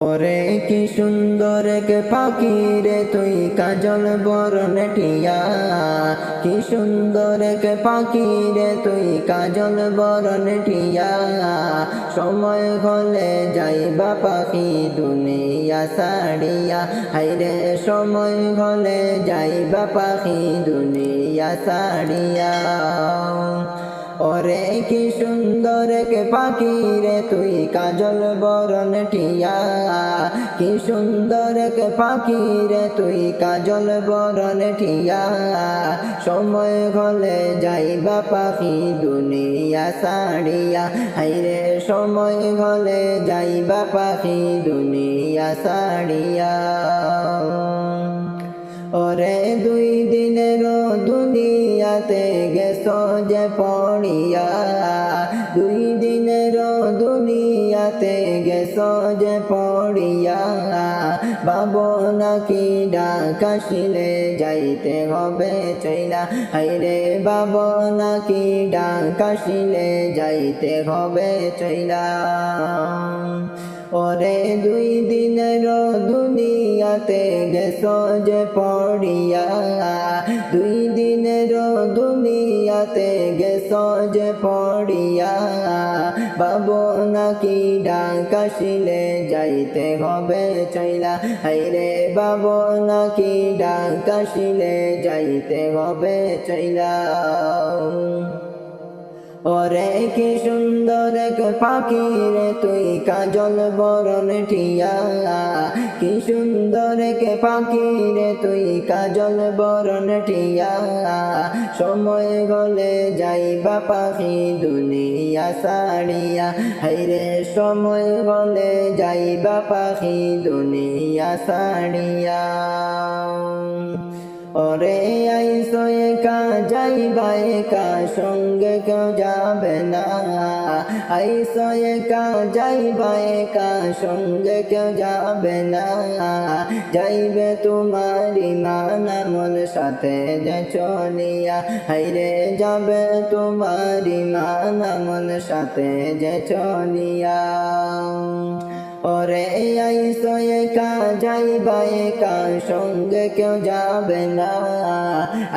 ওরে কি সুন্দর কে পাখি রে তুই কাজল বরণ টিয়া, কি সুন্দর কে পাখি রে তুই কাজল বরণ টিয়া। সময় হলে যাইবা পাখি দুনিয়া ছাড়িয়া, হাইরে সময় হলে যাইবা পাখি দুনিয়া ছাড়িয়া। ওরে কি সুন্দর কে পাখি রে তুই কাজল বরণ টিয়া, কি সুন্দর কে পাখি রে তুই কাজল বরণ টিয়া। সময় হলে যাইবা পাখি দুনিয়া ছাড়িয়া, হাইরে সময় হলে যাইবা পাখি দুনিয়া ছাড়িয়া। ওরে দুই দিনের দুনিয়াতে গেছো যে পড়িয়া, দুই দিনের দুনিয়াতে গেছো যে পড়িয়া। ভাবনা কি ডাক আসিলে যাইতে হবে চইলা, হাইরে ভাবনা কি ডাক আসিলে যাইতে হবে চইলা। ওরে দুই দিনের দুনিয়াতে গেছো যে পড়িয়া, দুই দিনের দুনিয়াতে গেছো যে পড়িয়া। ভাবনা কি ডাক আসিলে যাইতে হবে চইলা, হাইরে ভাবনা কি ডাক আসিলে যাইতে হবে চইলা। ওরে কি সুন্দর এক পাখি রে তুই কাজল বরণ টিয়া, কি সুন্দর এক পাখি রে তুই কাজল বরণ টিয়া। সময় গলে যাইবা পাখি দুনিয়া ছাড়িয়া, হাইরে সময় গলে যাইবা পাখি দুনিয়া ছাড়িয়া। ওরে আইসো একা যাইবা একা সঙ্গে কেউ যাবে না, আইসো একা যাইবা একা সঙ্গে কেউ যাবে না। যাইবে তোমার ইমান আমল সাথে যে চলিয়া, হাইরে যাবে তোমার ইমান আমল সাথে যে চলিয়া। ওরে আইসো একা যাইবা একা সঙ্গে কেউ যাবে না,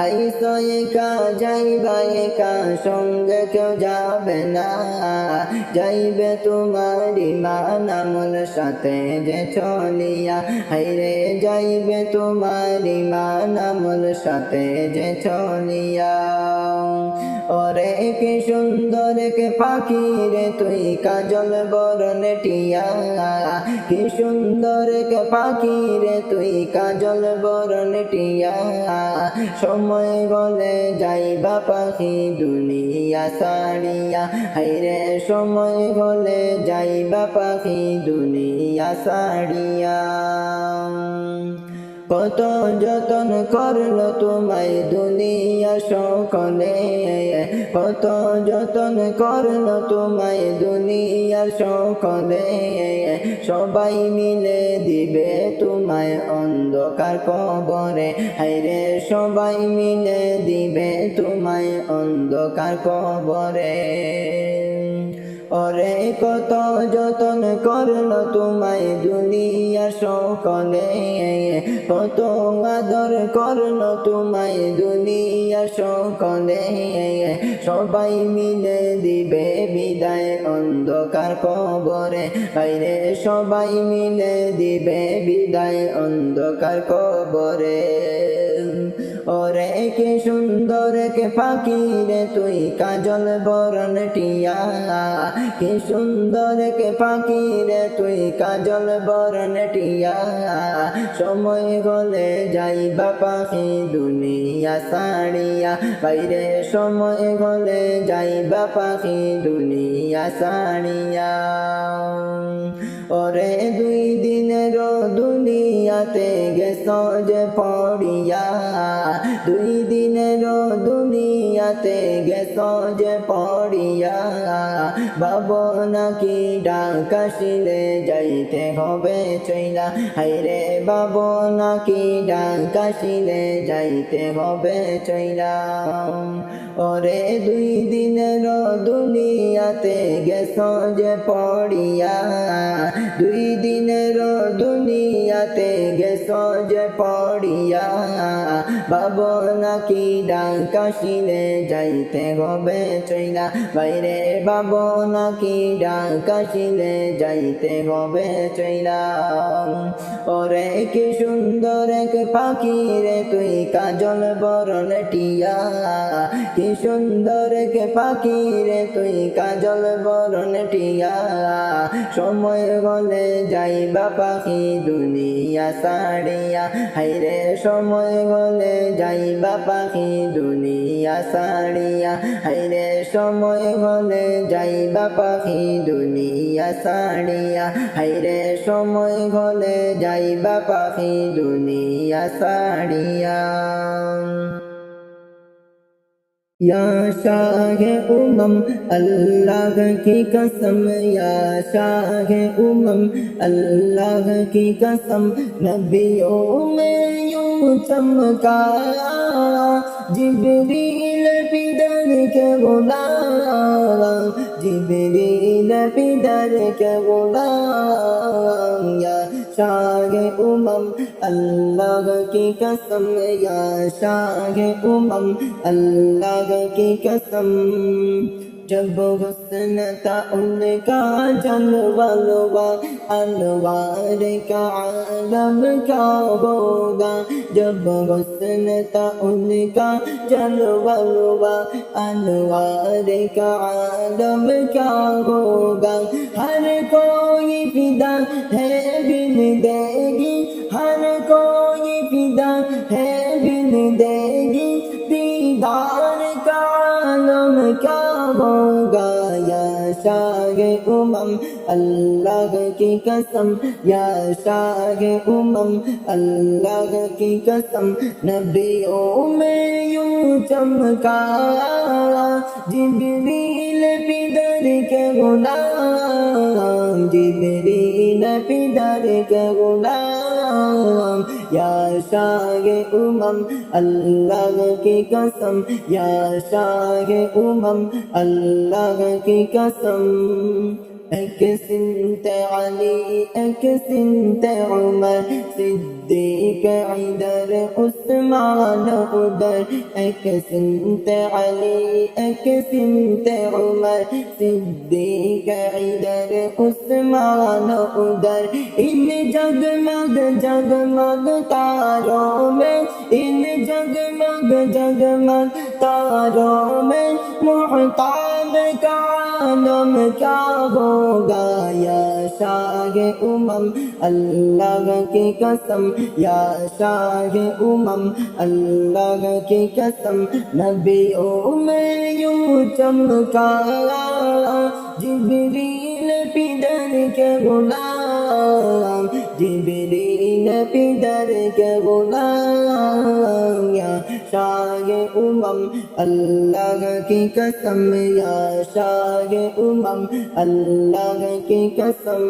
আইসো একা যাইবা একা সঙ্গে কেউ যাবে না। যাইবে তোমার ইমান আমল সাথে যে চলিয়া, হাইরে যাইবে তোমার ইমান আমল সাথে যে চলিয়া। ওরে কি সুন্দর কে পাখি রে তুই কাজল বরণ টিয়া, কি সুন্দর কে পাখি রে তুই কাজল বরণ টিয়া। সময় গলে যাইবা পাখি দুনিয়া ছাড়িয়া, হাইরে সময় গলে যাইবা পাখি দুনিয়া ছাড়িয়া। কত যতন করলো তোমায় দুনিয়া সকলে, কত যতন করলো তোমায় দুনিয়ার সকলে। সবাই মিলে দিবে তোমায় অন্ধকার কবরে, হাইরে সবাই মিলে দিবে তোমায় অন্ধকার কবরে। ওরে কত যতন করলো তোমায় দুনিয়া সকলে, কত আদর করলো তোমায় দুনিয়া সকলে। সবাই মিলে দিবে বিদায় অন্ধকার কবরে, বাইরে সবাই মিলে দিবে বিদায় অন্ধকার কবরে। ওরে কি সুন্দর কে পাখি রে তুই কাজল বরণ টিয়া, কি সুন্দর কে পাখি রে তুই কাজল বরণ টিয়া। সময় গলে যাইবা পাখি দুনিয়া ছাড়িয়া, বাইরে সময় গলে যাইবা পাখি দুনিয়া ছাড়িয়া। ওরে দুই দিনের দুনিয়াতে গেছো যে পড়িয়া, দুই দিনের দুনিয়া দুনিয়াতে গেছো যে পড়িয়া বাবো নাকি ডাক আসিলে যাইতে হবে চইলা হাইরে বাবো নাকি ডাক আসিলে যাইতে হবে চইলা ওরে দুই দিনের দুনিয়াতে গেছো যে পড়িয়া দুই দিনের দুনিয়াতে গেছো যে পড়িয়া বাবো নাকি ডাক আসিলে যাইতে হবে চইলা বাইরে বাবো নাকি ডাক আসিলে যাইতে হবে চইলা ওরে কি সুন্দর এক পাখি রে তুই কাজল বরণ টিয়া কি সুন্দর এক পাখি রে তুই কাজল বরণ টিয়া সময় গলে যাইবা পাখি দুনিয়া ছাড়িয়া হাইরে সময় গলে যাইবা পাখি দুনিয়া ছাড়িয়া হাইরে সময় গলে যাইবা পাখি দুনিয়া ছাড়িয়া হাইরে সময় গলে যাইবা পাখি দুনিয়া ছাড়িয়া یا شاہ اللہ کی قسم یا شاہ اللہ کی قسم نبیوں میں یوں چمکا جبریل پدر کے غلام جبریل پدر کے غلام یا شاہ اللہ کی قسم یا شاہ اللہ کی قسم جب حسن تھا ان کا جلوہ انوار کا عالم کیا ہوگا جب حسن تھا ان کا جلوہ انوار کا عالم کیا ہوگا ہر کوئی فدا ہے بن دے گی ہر کوئی فدا ہے بن دے گی دیدار کا عالم کیا ہوگا یا شاہ اللہ کی قسم یا شاہ اللہ کی قسم نبیوں میں یوں چمکا جبریل پدر کے غلام جبریل پدر کے غلام یا شاہ اللہ کی قسم یا شاہ اللہ کی قسم ایک سنت علی ایک سنت عمر صدیق ادھر عثمان ادھر ایک سنت علی ایک سنت عمر صدیق ادھر عثمان ادھر ان جگمگ جگمگ تاروں میں ان جگمگ جگمگ تاروں میں محتاب کا عالم کیا ہوگا یا شاہ اللہ کی قسم یا شاہ اللہ کی قسم نبیوں میں یوں چمکا جبریل پدر کے غلام جبریل پدر کے غلام یا شاہ اللہ کی قسم یا شاہ اللہ کی قسم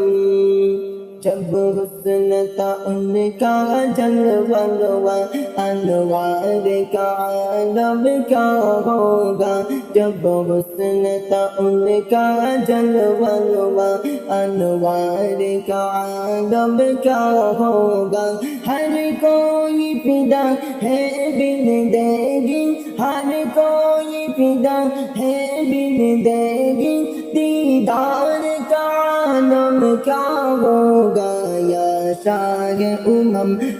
جب حسن تھا ان کا جلوہ انوار کا عالم کیا ہوگا جب حسن تھا ان کا جلوہ انوار کا عالم کیا ہوگا ہر کوئی فدا ہے بن دے گی ہر کوئی فدا ہے بن دے گی دیدار کا عالم کیا ہوگا یا شاہ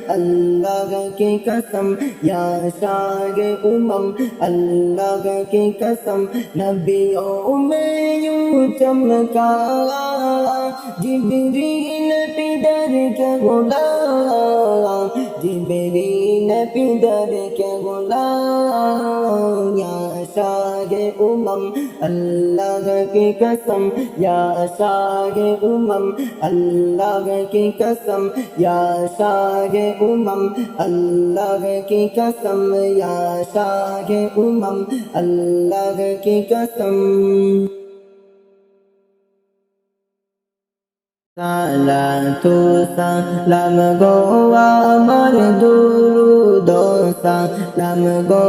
اللہ کی قسم یا شاہ اللہ کی قسم نبیوں میں یوں چمکا جبریل پدر کے غلام جبریل پدر کے غلام یا शाहे उमम अल्लाह की कसम या शाहे उमम अल्लाह की कसम या शाहे उमम अल्लाह की कसम या शाहे उमम अल्लाह की कसम সালাতু সালাম গো আমার দুরূদ সালাম গো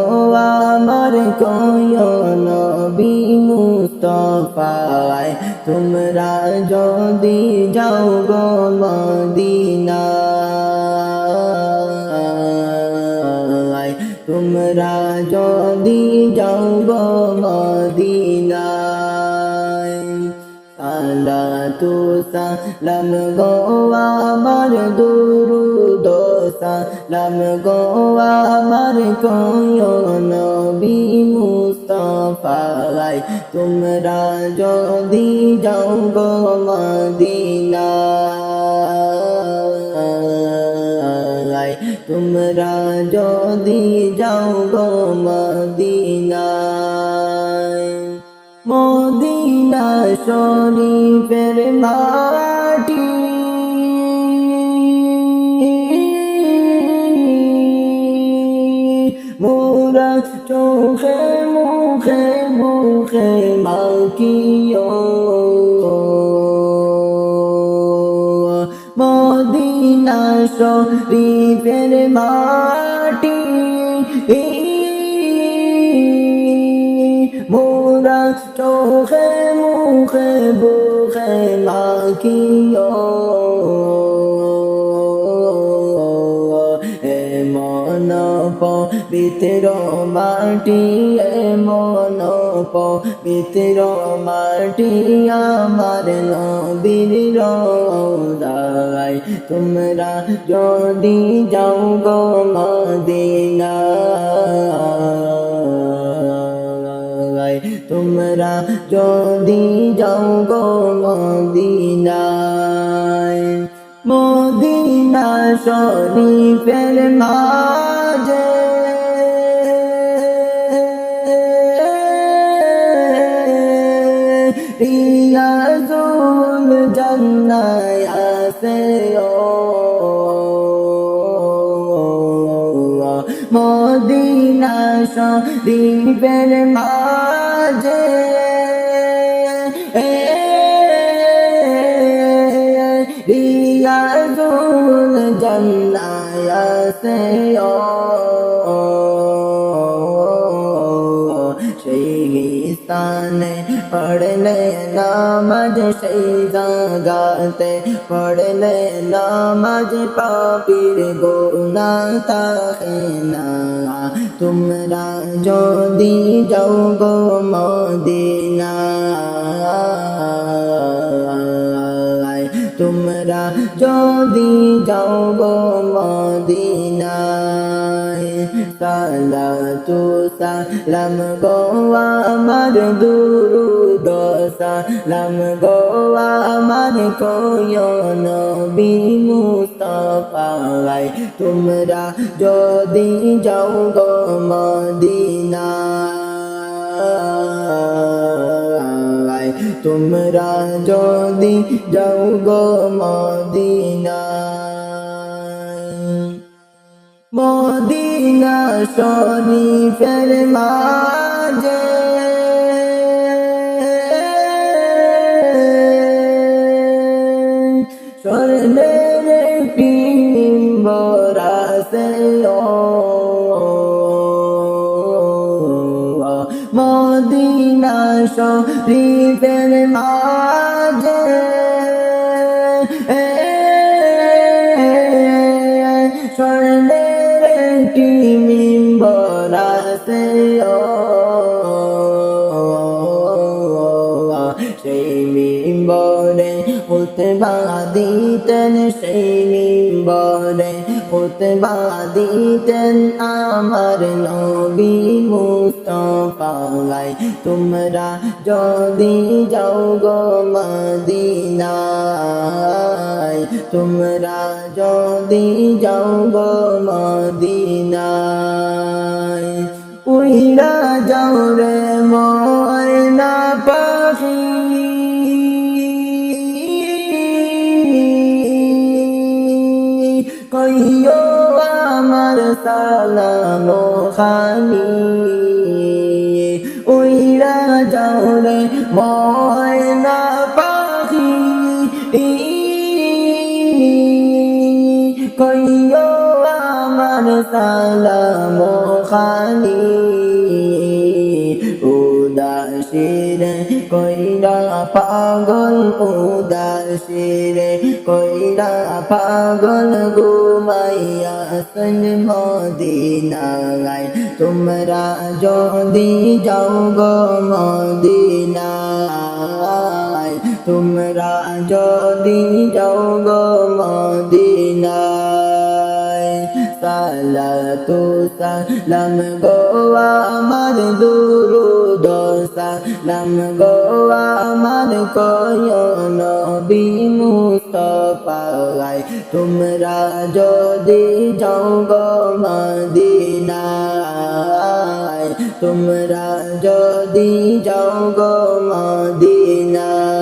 আমার কোয় নবী মুস্তাফায় তোমরা যদি যাও গো মদিনায় তোমরা যদি যাও গো মদিনায় সালাতু সালাম গো আমার দুরূদ সালাম গো আমার কোয় নবী মুস্তাফায় তোমরা যদি যাও গো মদিনায় তোমরা যদি যাও গো মদিনায় মদিনা শরীফের মাটি মোরা চোখে মুখে মুখে মাখিও মদিনা শরীফের মাটি মোরা চোখে মুখে বুকে মাখিও এমন পবিত্র মাটি এমন পবিত্র মাটি আমার নবীর রওজায় তোমরা যদি যাও গো মদিনায় তোমরা যদি যাও গো মদিনায় মদিনা শরীফের মাঝে রিয়াজুল জান্নাত আছে মদিনা শরীফের মাঝে রিয়াজুল জান্নাত আছে সেই স্থানে পড়লে নামাজ সেই জাগাতে পড়লে নামাজ পাপীর গুনাহ থাকে না তোমরা যদি যাও গো মদিনায় তোমরা যদি যাও গো মদিনায় সালাতু সালাম গো আমার দুরূদ সালাম গো আমার কোয় নবী মুস্তাফায় তোমরা যদি যাও গো মদিনায় তোমরা যদি যাও গো মদিনায় মদিনা শরীফের মাঝে স্বর্ণের একটি মিম্বর আছে মদিনা শরীফের মাঝে স্বর্ণের একটি মিম্বর আছে সেই মিম্বরে খুতবা দিতেন সেই মিম্বরে খুতবা দিতেন আমার নবী মুস্তাফায় তোমরা যদি যাও গো মদিনায় তোমরা যদি যাও গো মদিনায় উইরা যাও রে ময়না পাখি কইও আমার সালাম খানি উইরা যাও রে ময়না পাখি কইও আমার সালাম খানি উদাসীরে কইরা পাগল উদাসীরে কইরা পাগল ঘুমাইয়া সন মদিনায় তোমরা যদি যাও গো মদিনায় তোমরা যদি যাও গো মদিনায় সালাতু সালাম গো আমার দুরুদ সালাম গো আমার কয় নবী মুস্তাফায় তোমরা যদি যাও গো মদিনায় তোমরা যদি যাও গো মদিনায়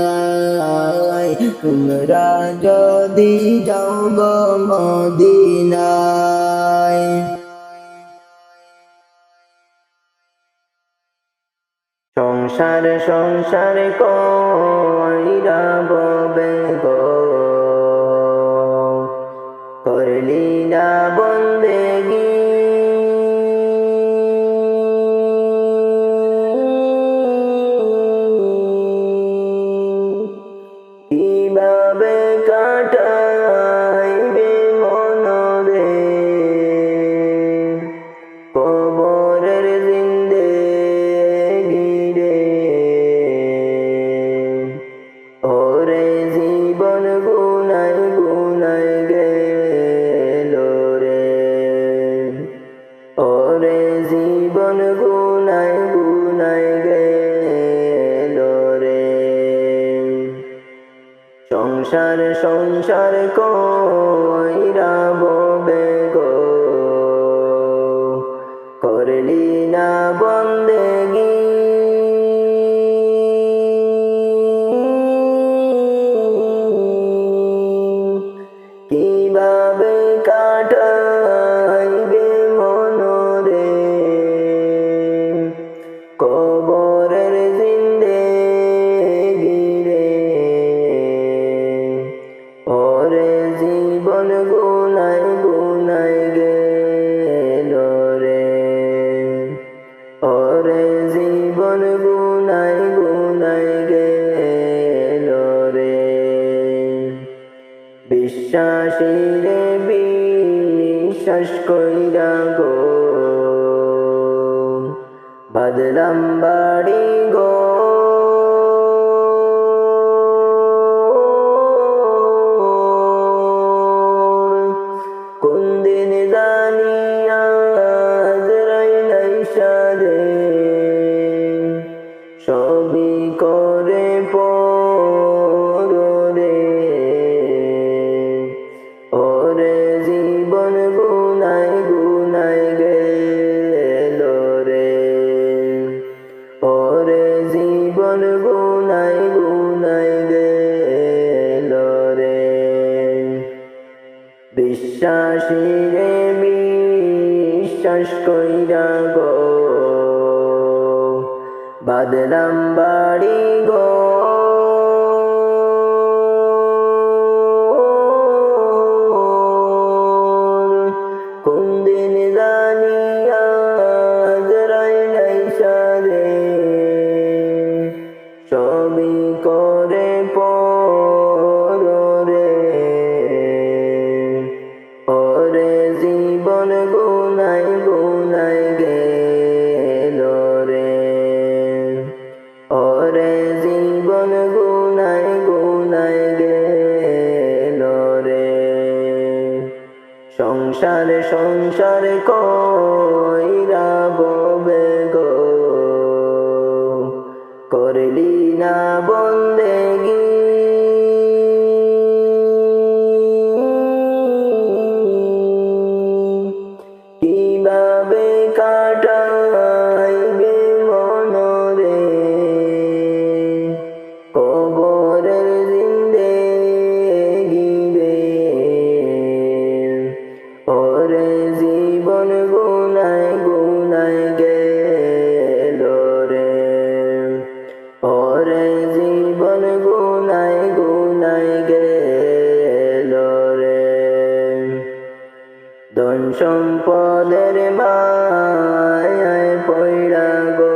তোমরা যদি যাও গো মদিনায় সংসার সংসার কইরা ববে গো করলি না বন্দেগি কিভাবে কাটাইবে মনরে কবরের জিন্দেগি রে ওরে জীবন গুনাই গুনাই গেল রে ওরে জীবন গুনাই গুনাই গেল রে সংসার সংসার কইরা ববে গো করলি না বন্দেগি কিভাবে কাটাইবে মনরে কবরের জিন্দেগি রে ওরে জীবন গুনাই গুনাই গেল রে ওরে জীবন গুনাই গুনাই গেল রে বিশ্বাসীরে বিশ্বাস কইরা গো বাদলাম বাড়ি গো কোন দিন জানিয়া আজরাইল আইসা রে সবই করে পরে ওরে জীবন গুনাই গুনাই গেল রে ওরে জীবন গুনাই গুনাই গেল রে বিশ্বাসীরে বিশ্বাস কইরা গো বাদলাম বাড়ি গো কোন দিন জানিয়া আজরাইল আইসা রে সবই করে পরে ওরে জীবন গুনাই গুনাই গেল রে ওরে জীবন গুনাই গুনাই গেল রে সংসার সংসার কইরা ববে গো করলি না বন্দেগি কিভাবে কাটা ধন সম্পদের মায়ায় পয়রা গো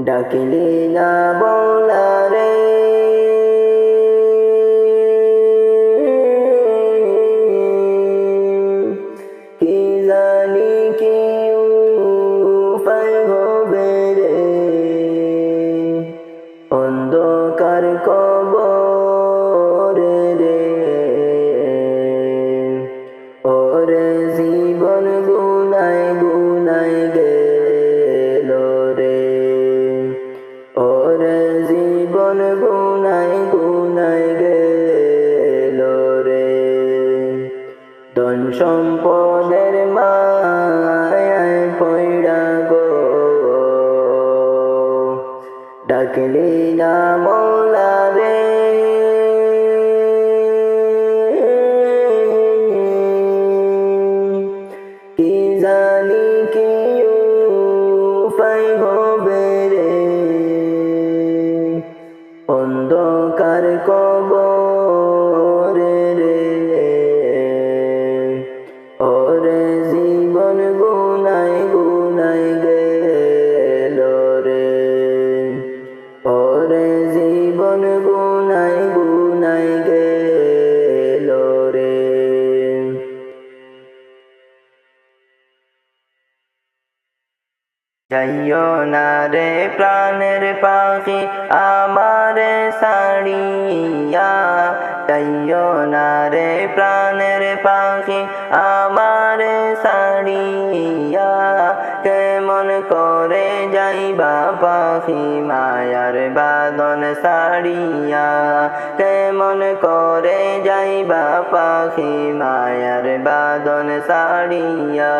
ডাকিলি না বলারে কি জানি কি উপায় হবে রে অন্ধকার কবরে রে ওরে জীবন গুনায় গুনায় গেল রে ওরে জীবন গুনায় গুনায় গেল রে ধন সম্পদের মায়ায় পয়রা গো ডাকলি না মৌলা রে কি জানি কি উপায় হবে রে অন্ধকার কবরে রে ওরে জীবন গুনায় গুনায় গেল রে ওরে জীবন গুনায় গুনায় গেল রে যাইও না রে প্রাণের পাখি আমারে ছাড়িয়া যাইও না রে প্রাণের পাখি আমারে ছাড়িয়া কেমন করে যাইবা পাখি মায়ার বাঁধন ছাড়িয়া কেমন করে যাইবা পাখি মায়ার বাঁধন ছাড়িয়া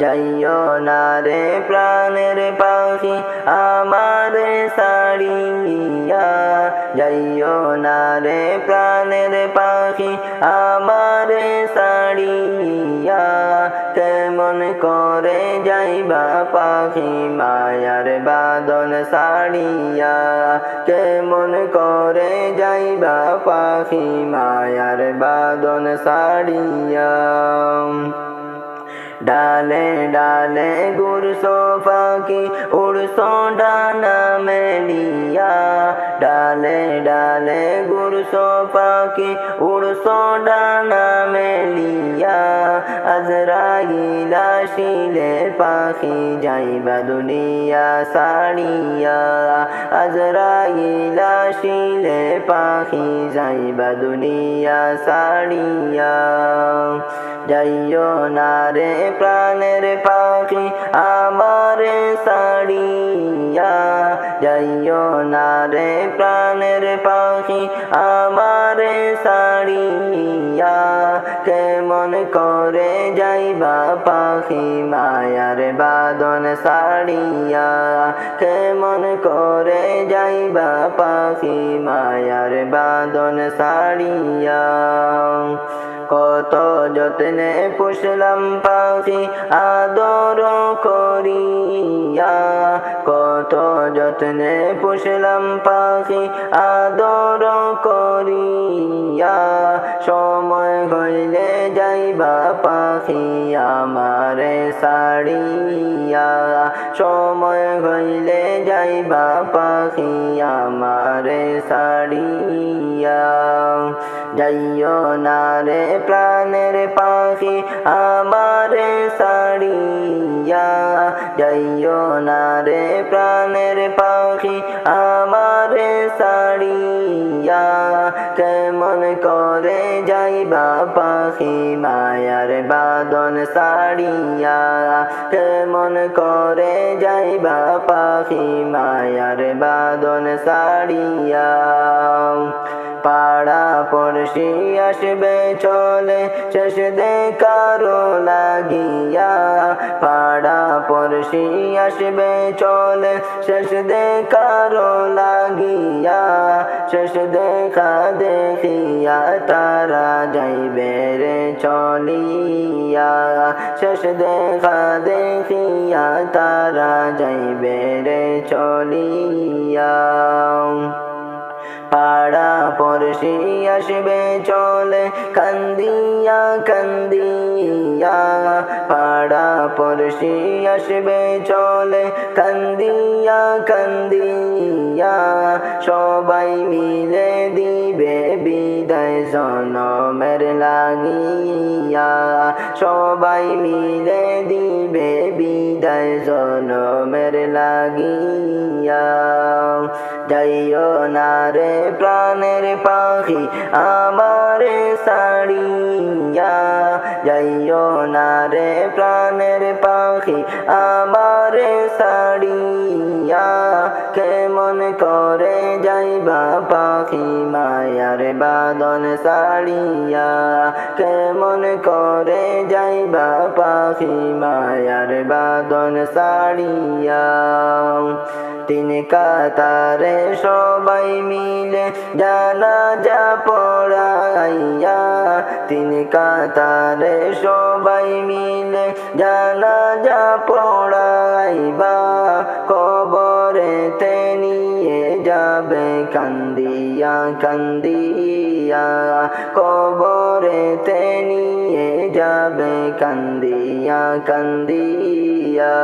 যাইও না রে প্রাণের পাখি আমারে ছাড়িয়া যাইও না রে প্রাণের পাখি আমারে ছাড়িয়া কেমন করে যাইবা পাখি মায়ার বাঁধন ছাড়িয়া কেমন করে যাইবা পাখি মায়ার বাঁধন ছাড়িয়া ডালে ডালে গুরসো পাখি উড়সো ডানা মেলিয়া ডালে ডালে গুরসো পাখি উড়সো ডানা মেলিয়া আজরাইল আসিলে পাখি যাইবা দুনিয়া ছাড়িয়া আজরাইল আসিলে পাখি যাইবা দুনিয়া ছাড়িয়া যাইও না রে প্রাণের পাখি আমারে ছাড়িয়া যাইও না রে প্রাণের পাখি আমারে ছাড়িয়া কেমন করে যাইবা পাখি মায়ার বাঁধন ছাড়িয়া কেমন করে যাইবা পাখি মায়ার বাঁধন ছাড়িয়া কত যত্নে পুষলাম পাখি আদর করিয়া কত যত্নে পুষলাম পাখি আদর করিয়া সময় হইলে যাইবা পাখি আমারে ছাড়িয়া সময় হইলে যাইবা পাখি আমারে ছাড়িয়া যাইও না রে প্রাণের পাখি আমারে ছাড়িয়া যাইও না রে প্রাণের পাখি আমারে ছাড়িয়া কেমন করে যাইবা পাখি মায়ার বাঁধন ছাড়িয়া কেমন করে যাইবা পাখি মায়ার বাঁধন ছাড়িয়া পাড়া পড়শি আসবে চলে শেষ দেখারো লাগিয়া পাড়া পড়শি আসবে চলে শেষ দেখারো লাগিয়া শেষ দেখা দেখিয়া তারা যাইবে রে চলিয়া শেষ দেখা দেখিয়া তারা যাইবে রে চলিয়া পাড়া পড়শি আসবে চলে কান্দিয়া কান্দিয়া, পাড়া পড়শি আসবে চলে কান্দিয়া কান্দিয়া, সবাই মিলে দিবে বিদায় জনমের লাগিয়া, সবাই মিলে দিবে বিদায় জনমের লাগিয়া। যাইও না রে প্রাণের পাখি আমারে ছাড়িয়া, যাইও না রে প্রাণের পাখি আমারে ছাড়িয়া, কেমন করে যাইবা পাখি মায়ার বাঁধন ছাড়িয়া, কেমন করে যাইবা পাখি মায়ার বাঁধন ছাড়িয়া। তিন কাতারে সবাই মিলে জানাজা পড়াইয়া, তিন কাতারে সবাই মিলে জানাজা পড়াইবা, কবরেতে নিয়ে যাবে কান্দিয়া কান্দিয়া, কবরেতে নিয়ে যাবে কান্দিয়া কান্দিয়া।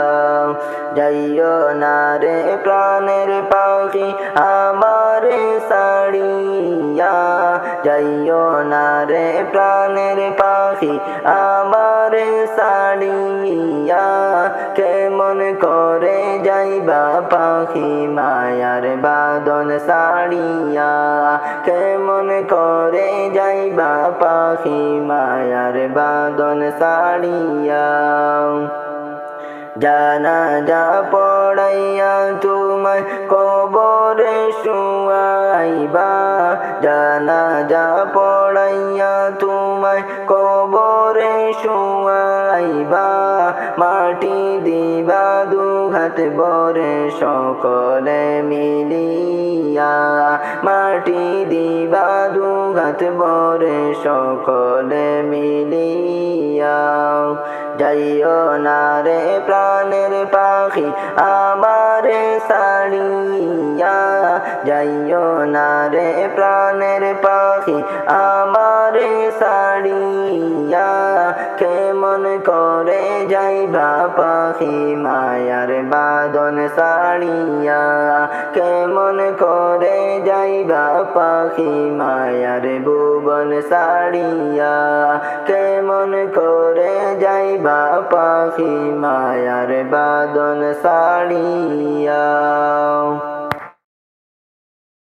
যাইও না রে প্রাণের পাখি আমারে ছাড়িয়া, যাইও না রে প্রাণের পাখি আমারে ছাড়িয়া, কেমন করে যাইবা পাখি মায়ার বাঁধন ছাড়িয়া, কেমন করে যাইবা পাখি মায়ার বাঁধন ছাড়িয়া। জানাজা পড়াইয়া তোমায় কবরে শুয়াইবা, জানাজা পড়াইয়া তোমায় কবরে শুয়াইবা, মাটি দিবা দুহাত ভরে সকলে মিলিয়া, মাটি দিবা দুহাত ভরে সকলে মিলিয়া। যাইও না রে প্রাণের পাখি আমারে ছাড়িয়া, যাইও না রে প্রাণের পাখি আমারে ছাড়িয়া, কেমন করে যাইবা পাখি মায়ার বাঁধন ছাড়িয়া, কেমন করে যাইবা পাখি মায়ার ভুবন ছাড়িয়া, কেমন করে যাইবা পাখি মায়ার বাঁধন ছাড়িয়া।